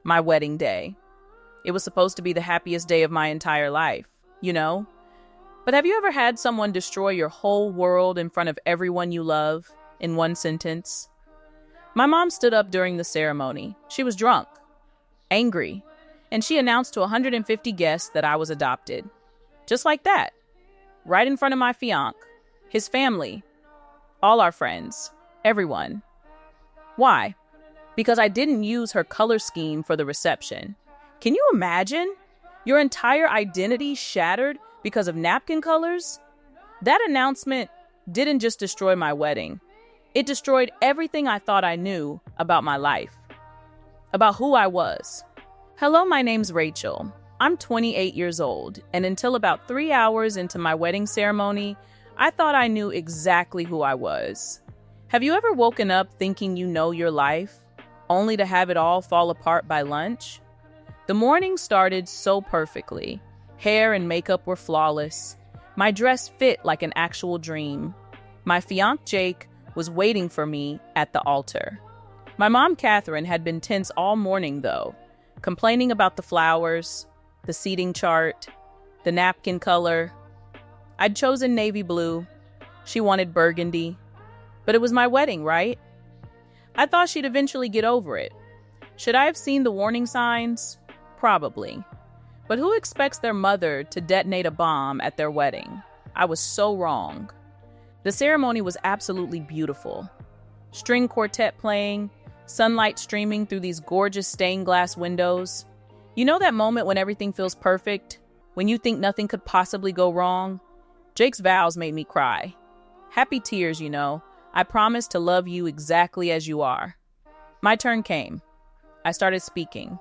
my wedding day. It was supposed to be the happiest day of my entire life, you know? But have you ever had someone destroy your whole world in front of everyone you love in one sentence? My mom stood up during the ceremony. She was drunk, angry, and she announced to 150 guests that I was adopted. Just like that, right in front of my fiancé, his family, all our friends, everyone. Why? Because I didn't use her color scheme for the reception. Can you imagine? Your entire identity shattered because of napkin colors? That announcement didn't just destroy my wedding. It destroyed everything I thought I knew about my life, about who I was. Hello, my name's Rachel. I'm 28 years old, and until about 3 hours into my wedding ceremony, I thought I knew exactly who I was. Have you ever woken up thinking you know your life, only to have it all fall apart by lunch? The morning started so perfectly. Hair and makeup were flawless. My dress fit like an actual dream. My fiancé Jake was waiting for me at the altar. My mom, Catherine, had been tense all morning, though, complaining about the flowers, the seating chart, the napkin color. I'd chosen navy blue. She wanted burgundy. But it was my wedding, right? I thought she'd eventually get over it. Should I have seen the warning signs? Probably. But who expects their mother to detonate a bomb at their wedding? I was so wrong. The ceremony was absolutely beautiful. String quartet playing, sunlight streaming through these gorgeous stained glass windows. You know that moment when everything feels perfect? When you think nothing could possibly go wrong? Jake's vows made me cry. Happy tears, you know. I promised to love you exactly as you are. My turn came. I started speaking.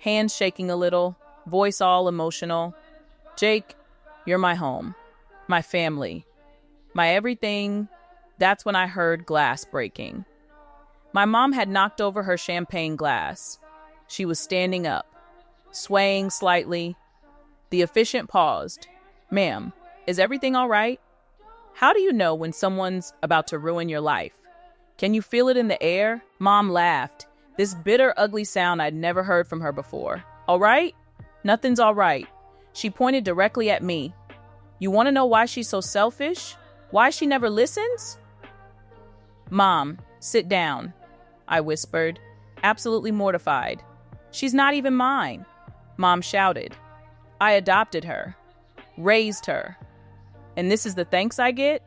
Hands shaking a little, voice all emotional. Jake, you're my home, my family, my everything. That's when I heard glass breaking. My mom had knocked over her champagne glass. She was standing up, swaying slightly. The officiant paused. Ma'am, is everything all right? How do you know when someone's about to ruin your life? Can you feel it in the air? Mom laughed. This bitter, ugly sound I'd never heard from her before. All right? Nothing's all right. She pointed directly at me. You want to know why she's so selfish? Why she never listens? Mom, sit down, I whispered, absolutely mortified. She's not even mine, Mom shouted. I adopted her, raised her. And this is the thanks I get?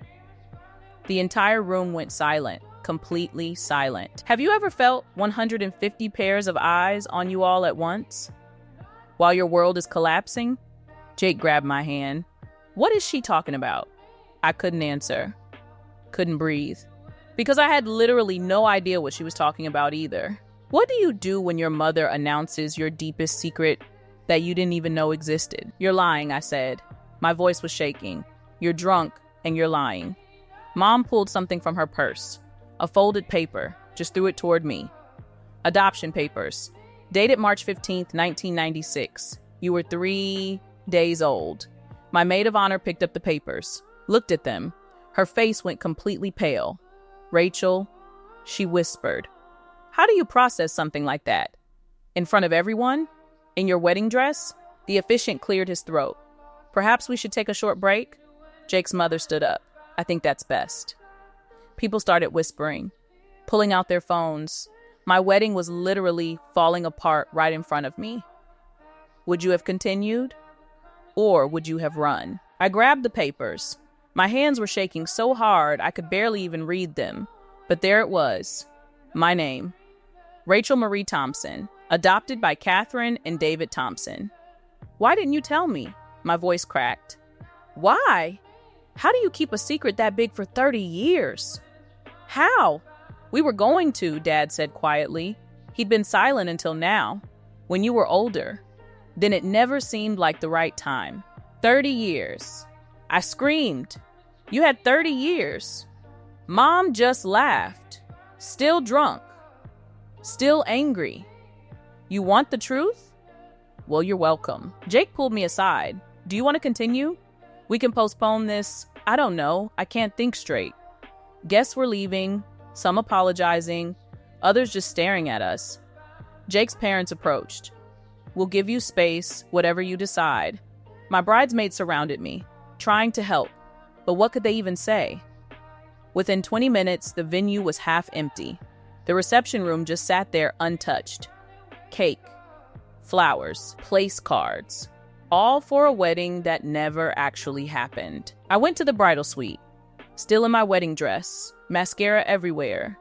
The entire room went silent. Completely silent. Have you ever felt 150 pairs of eyes on you all at once? While your world is collapsing? Jake grabbed my hand. What is she talking about? I couldn't answer. Couldn't breathe. Because I had literally no idea what she was talking about either. What do you do when your mother announces your deepest secret that you didn't even know existed? You're lying, I said. My voice was shaking. You're drunk and you're lying. Mom pulled something from her purse. A folded paper, just threw it toward me. Adoption papers. Dated March 15th, 1996. You were 3 days old. My maid of honor picked up the papers, looked at them. Her face went completely pale. Rachel, she whispered. How do you process something like that? In front of everyone? In your wedding dress? The officiant cleared his throat. Perhaps we should take a short break? Jake's mother stood up. I think that's best. People started whispering, pulling out their phones. My wedding was literally falling apart right in front of me. Would you have continued? Or would you have run? I grabbed the papers. My hands were shaking so hard I could barely even read them. But there it was. My name. Rachel Marie Thompson, adopted by Catherine and David Thompson. Why didn't you tell me? My voice cracked. Why? How do you keep a secret that big for 30 years? How? We were going to, Dad said quietly. He'd been silent until now. When you were older. Then it never seemed like the right time. 30 years. I screamed. You had 30 years. Mom just laughed. Still drunk. Still angry. You want the truth? Well, you're welcome. Jake pulled me aside. Do you want to continue? We can postpone this. I don't know. I can't think straight. Guests were leaving, some apologizing, others just staring at us. Jake's parents approached. "We'll give you space, whatever you decide." My bridesmaids surrounded me, trying to help, but what could they even say? Within 20 minutes, the venue was half empty. The reception room just sat there untouched. Cake, flowers, place cards, all for a wedding that never actually happened. I went to the bridal suite, still in my wedding dress, mascara everywhere.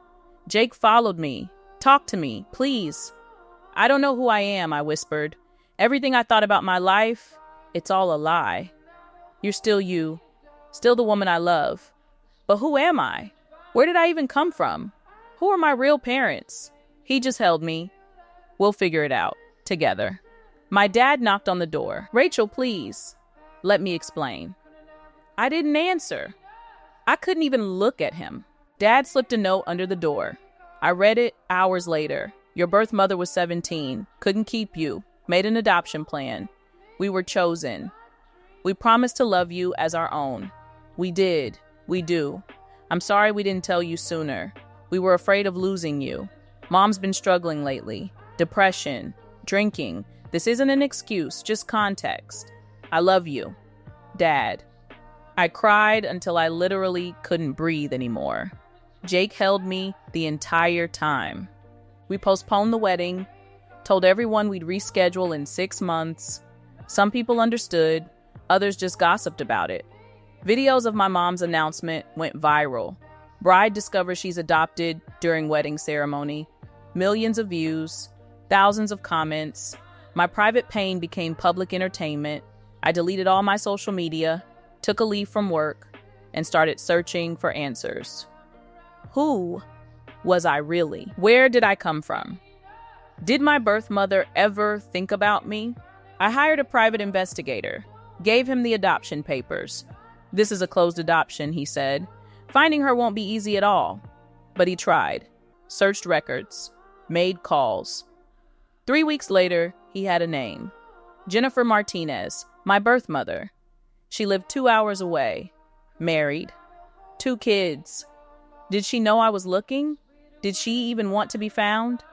Jake followed me. "Talk to me, please." "I don't know who I am," I whispered. "Everything I thought about my life, it's all a lie. You're still you, still the woman I love. But who am I? Where did I even come from? Who are my real parents?" He just held me. "We'll figure it out, together." My dad knocked on the door. "Rachel, please." "Let me explain." I didn't answer. I couldn't even look at him. Dad slipped a note under the door. I read it hours later. "Your birth mother was 17, couldn't keep you, made an adoption plan. We were chosen. We promised to love you as our own. We did. We do. I'm sorry we didn't tell you sooner. We were afraid of losing you. Mom's been struggling lately. Depression, drinking. This isn't an excuse, just context. I love you. Dad." I cried until I literally couldn't breathe anymore. Jake held me the entire time. We postponed the wedding, told everyone we'd reschedule in 6 months. Some people understood, others just gossiped about it. Videos of my mom's announcement went viral. Bride discovers she's adopted during wedding ceremony. Millions of views, thousands of comments. My private pain became public entertainment. I deleted all my social media, took a leave from work, and started searching for answers. Who was I really? Where did I come from? Did my birth mother ever think about me? I hired a private investigator, gave him the adoption papers. "This is a closed adoption," he said. "Finding her won't be easy at all." But he tried, searched records, made calls. 3 weeks later, he had a name. Jennifer Martinez, my birth mother. She lived 2 hours away, married, 2 kids. Did she know I was looking? Did she even want to be found?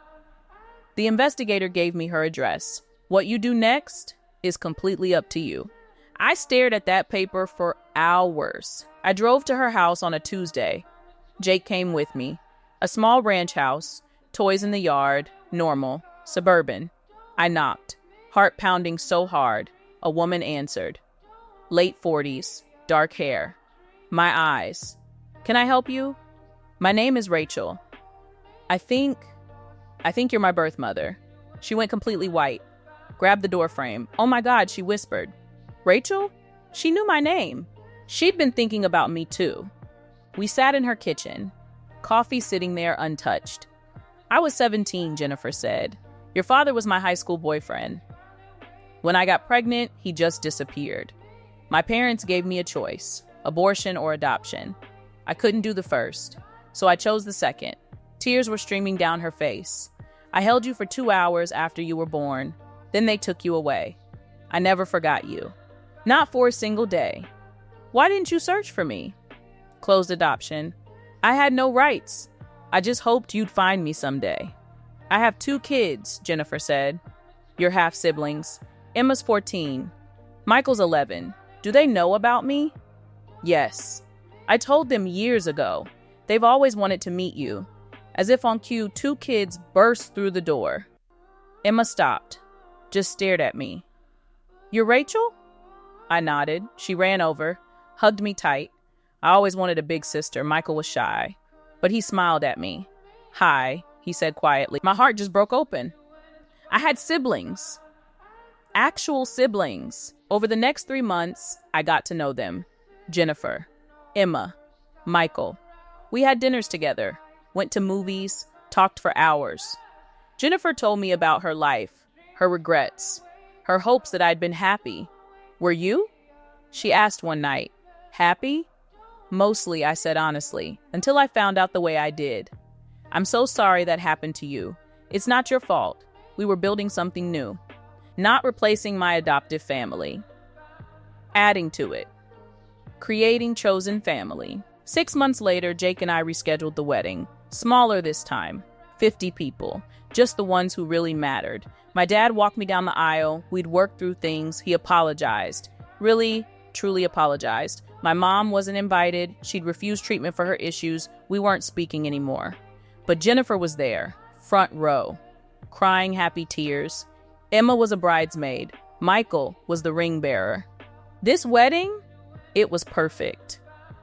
The investigator gave me her address. What you do next is completely up to you. I stared at that paper for hours. I drove to her house on a Tuesday. Jake came with me. A small ranch house, toys in the yard, normal, suburban. I knocked, heart pounding so hard. A woman answered. Late 40s, dark hair. My eyes. "Can I help you?" "My name is Rachel. I think you're my birth mother." She went completely white, grabbed the door frame. "Oh my God," she whispered. "Rachel?" She knew my name. She'd been thinking about me too. We sat in her kitchen, coffee sitting there untouched. "I was 17, Jennifer said. Your father was my high school boyfriend. When I got pregnant, he just disappeared. My parents gave me a choice, abortion or adoption. I couldn't do the first, so I chose the second." Tears were streaming down her face. "I held you for 2 hours after you were born. Then they took you away. I never forgot you. Not for a single day. Why didn't you search for me?" "Closed adoption. I had no rights. I just hoped you'd find me someday." "I have 2 kids, Jennifer said. Your half-siblings. Emma's 14. Michael's 11. Do they know about me?" "Yes. I told them years ago. They've always wanted to meet you." As if on cue, 2 kids burst through the door. Emma stopped, just stared at me. "You're Rachel?" I nodded. She ran over, hugged me tight. I always wanted a big sister. Michael was shy, but he smiled at me. "Hi," he said quietly. My heart just broke open. I had siblings. Actual siblings. Over the next 3 months, I got to know them. Jennifer, Emma, Michael. We had dinners together, went to movies, talked for hours. Jennifer told me about her life, her regrets, her hopes that I'd been happy. "Were you?" she asked one night. "Happy?" "Mostly," I said honestly, until I found out the way I did. "I'm so sorry that happened to you. It's not your fault. We were building something new. Not replacing my adoptive family. Adding to it. Creating chosen family." 6 months later, Jake and I rescheduled the wedding. Smaller this time. 50 people, just the ones who really mattered. My dad walked me down the aisle. We'd worked through things. He apologized. Really, truly apologized. My mom wasn't invited. She'd refused treatment for her issues. We weren't speaking anymore. But Jennifer was there, front row, crying happy tears. Emma was a bridesmaid. Michael was the ring bearer. This wedding, it was perfect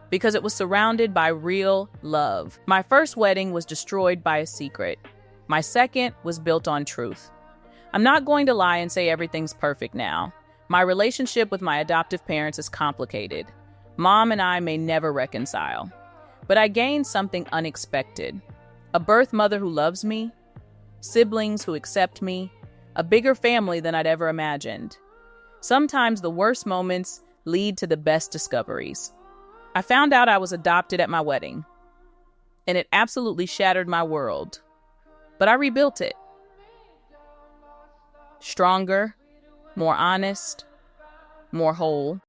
because it was surrounded by real love. My first wedding was destroyed by a secret. My second was built on truth. I'm not going to lie and say everything's perfect now. My relationship with my adoptive parents is complicated. Mom and I may never reconcile. But I gained something unexpected. A birth mother who loves me, siblings who accept me, a bigger family than I'd ever imagined. Sometimes the worst moments lead to the best discoveries. I found out I was adopted at my wedding, and it absolutely shattered my world. But I rebuilt it. Stronger, more honest, more whole.